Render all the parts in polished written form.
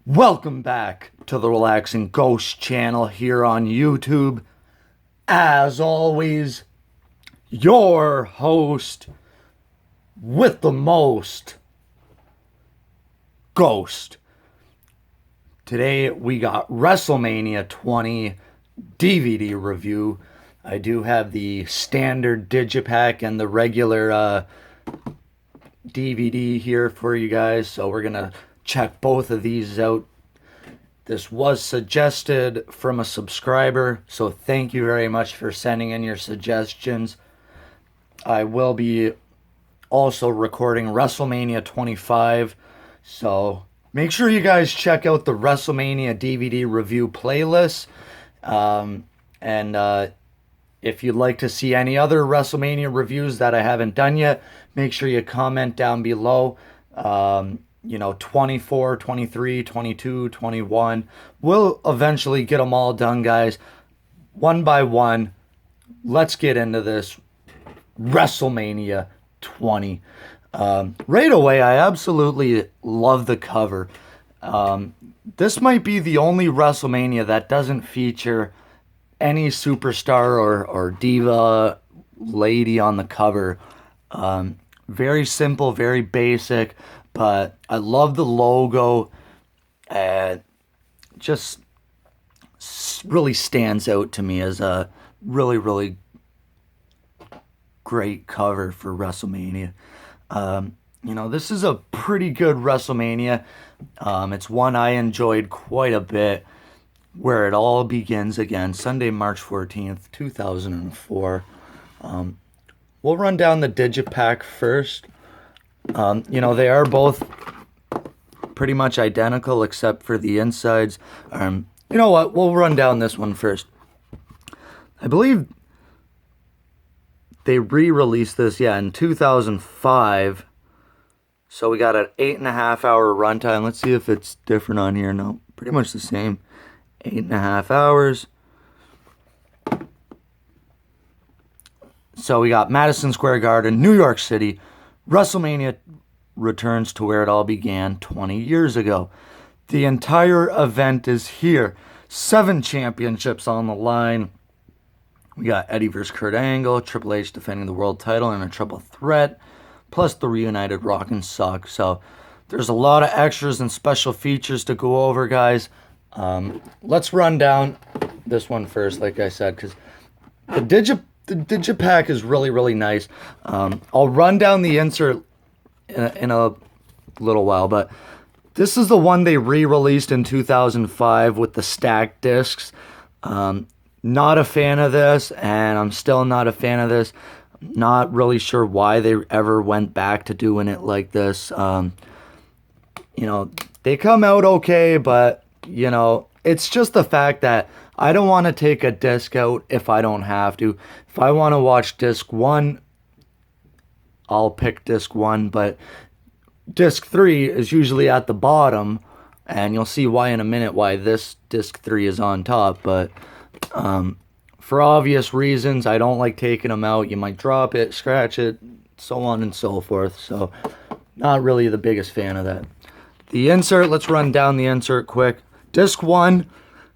Welcome back to the Relaxing Ghost channel here on YouTube. As always, your host with the most, Ghost. Today we got WrestleMania 20 DVD review. I do have the standard digipack and the regular DVD here for you guys, so we're gonna check both of these out. This was suggested from a subscriber, so thank you very much for sending in your suggestions. I will be also recording WrestleMania 25, so make sure you guys check out the WrestleMania DVD review playlist. If you'd like to see any other WrestleMania reviews that I haven't done yet, make sure you comment down below. 24, 23, 22, 21. We'll eventually get them all done, guys. One by one. Let's get into this WrestleMania 20. Right away, I absolutely love the cover. This might be the only WrestleMania that doesn't feature any superstar or diva lady on the cover. Very simple, very basic. But I love the logo. Just really stands out to me as a really, really great cover for WrestleMania. This is a pretty good WrestleMania. It's one I enjoyed quite a bit. Where it all begins again, Sunday, March 14th, 2004. We'll run down the digipack first. They are both pretty much identical except for the insides. You know what? We'll run down this one first. I believe they re-released this, in 2005. So we got an 8.5 hour runtime. Let's see if it's different on here. No, pretty much the same. 8.5 hours. So we got Madison Square Garden, New York City. WrestleMania returns to where it all began 20 years ago. The entire event is here. 7 championships on the line. We got Eddie versus Kurt Angle, Triple H defending the world title in a triple threat, plus the reunited Rock and Sock. So there's a lot of extras and special features to go over, guys. Let's run down this one first, like I said, because the digipack is really, really nice. I'll run down the insert in a little while, but this is the one they re-released in 2005 with the stacked discs. Not a fan of this, and I'm still not a fan of this. Not really sure why they ever went back to doing it like this. They come out okay, but it's just the fact that I don't want to take a disc out if I don't have to. If I want to watch disc 1, I'll pick disc 1, but disc 3 is usually at the bottom, and you'll see why in a minute why this disc 3 is on top, but for obvious reasons, I don't like taking them out. You might drop it, scratch it, so on and so forth, so not really the biggest fan of that. The insert, let's run down the insert quick. Disc 1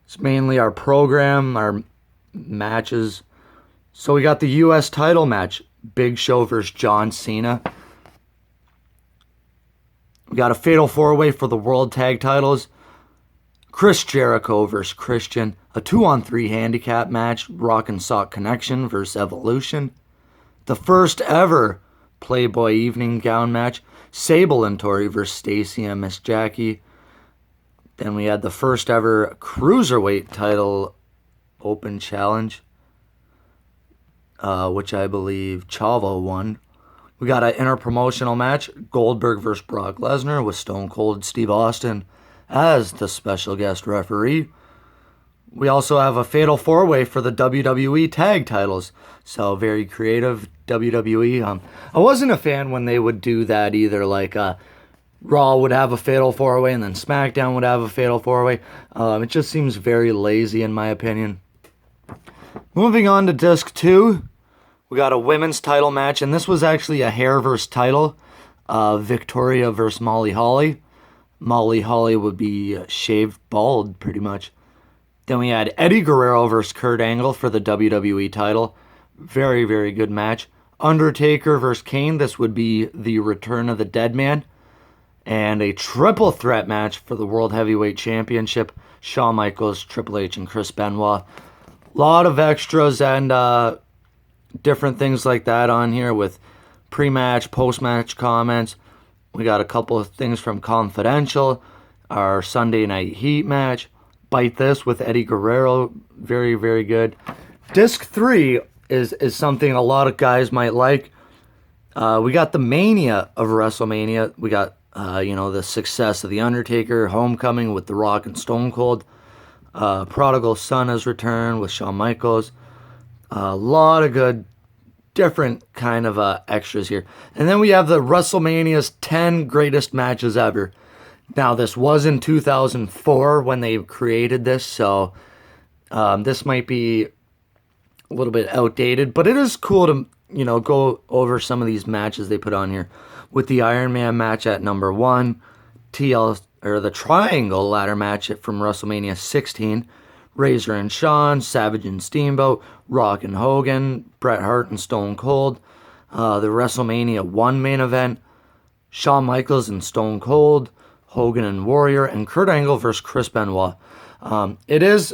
is mainly our program, our matches. So we got the U.S. title match, Big Show versus John Cena. We got a fatal 4-way for the world tag titles. Chris Jericho versus Christian. A 2-on-3 handicap match, Rock and Sock Connection versus Evolution. The first ever Playboy evening gown match, Sable and Tori versus Stacy and Miss Jackie. Then we had the first ever Cruiserweight title open challenge, which I believe Chavo won. We got an interpromotional match, Goldberg versus Brock Lesnar with Stone Cold Steve Austin as the special guest referee. We also have a fatal 4-way for the WWE tag titles. So very creative, WWE. I wasn't a fan when they would do that either, like Raw would have a fatal 4-way and then SmackDown would have a fatal 4-way. It just seems very lazy in my opinion. Moving on to disc 2, we got a women's title match, and this was actually a hair versus title. Victoria versus Molly Holly. Molly Holly would be shaved bald, pretty much. Then we had Eddie Guerrero versus Kurt Angle for the WWE title. Very, very good match. Undertaker versus Kane. This would be the return of the dead man. And a triple threat match for the World Heavyweight Championship. Shawn Michaels, Triple H, and Chris Benoit. A lot of extras and different things like that on here with pre-match, post-match comments. We got a couple of things from Confidential. Our Sunday Night Heat match. Bite This with Eddie Guerrero. Very, very good. Disc 3 is something a lot of guys might like. We got the Mania of WrestleMania. We got the success of The Undertaker, Homecoming with The Rock and Stone Cold. Prodigal Son has returned with Shawn Michaels. A lot of good, different kind of extras here. And then we have the WrestleMania's 10 greatest matches ever. Now, this was in 2004 when they created this, so this might be a little bit outdated, but it is cool to, go over some of these matches they put on here. With the Iron Man match at number 1, the Triangle ladder match from WrestleMania 16, Razor and Shawn, Savage and Steamboat, Rock and Hogan, Bret Hart and Stone Cold, the WrestleMania 1 main event, Shawn Michaels and Stone Cold, Hogan and Warrior, and Kurt Angle versus Chris Benoit. It is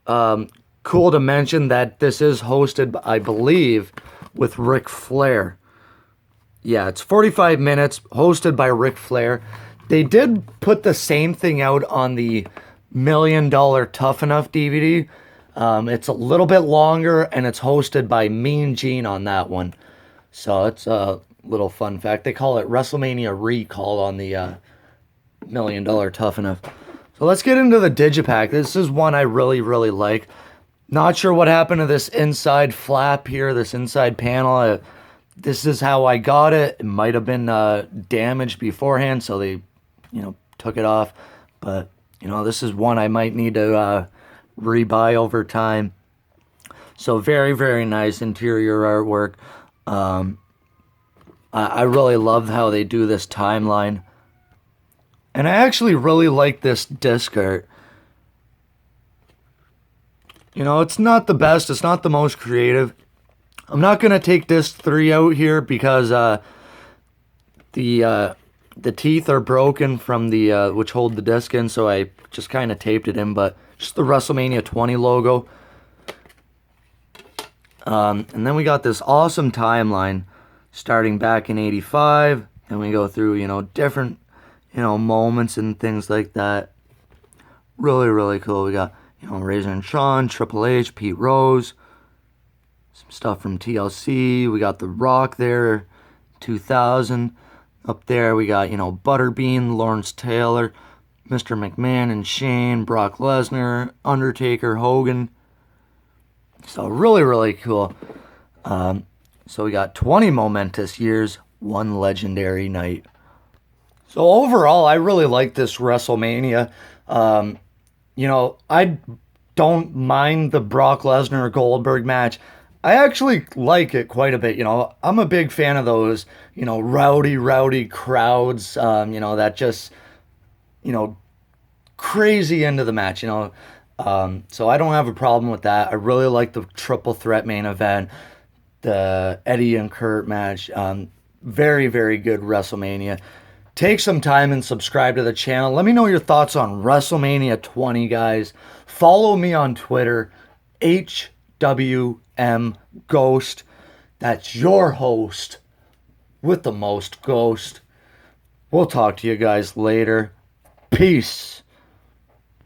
cool to mention that this is hosted, I believe, with Ric Flair. Yeah, it's 45 minutes, hosted by Ric Flair. They did put the same thing out on the $1 Million Tough Enough DVD. It's a little bit longer, and it's hosted by Mean Gene on that one. So it's a little fun fact. They call it WrestleMania Recall on the $1 Million Tough Enough. So let's get into the Digipack. This is one I really, really like. Not sure what happened to this inside flap here, this inside panel. This is how I got it. It might have been damaged beforehand, so they, took it off. But, this is one I might need to rebuy over time. So very, very nice interior artwork. I really love how they do this timeline. And I actually really like this disc art. It's not the best. It's not the most creative. I'm not going to take disc 3 out here because the teeth are broken from the which hold the disc in, so I just kind of taped it in, but just the WrestleMania 20 logo. And then we got this awesome timeline starting back in 85, and we go through, different, moments and things like that. Really, really cool. We got, Razor and Shawn, Triple H, Pete Rose, some stuff from TLC. We got The Rock there, 2000. Up there, we got, Butterbean, Lawrence Taylor, Mr. McMahon and Shane, Brock Lesnar, Undertaker, Hogan. So really, really cool. So we got 20 momentous years, 1 legendary night. So overall, I really like this WrestleMania. I don't mind the Brock Lesnar Goldberg match. I actually like it quite a bit. I'm a big fan of those, rowdy crowds, that just, crazy into the match, so I don't have a problem with that. I really like the triple threat main event, the Eddie and Kurt match. Very, very good WrestleMania. Take some time and subscribe to the channel. Let me know your thoughts on WrestleMania 20, guys. Follow me on Twitter, HWM Ghost. That's your host with the most ghost. We'll talk to you guys later. Peace.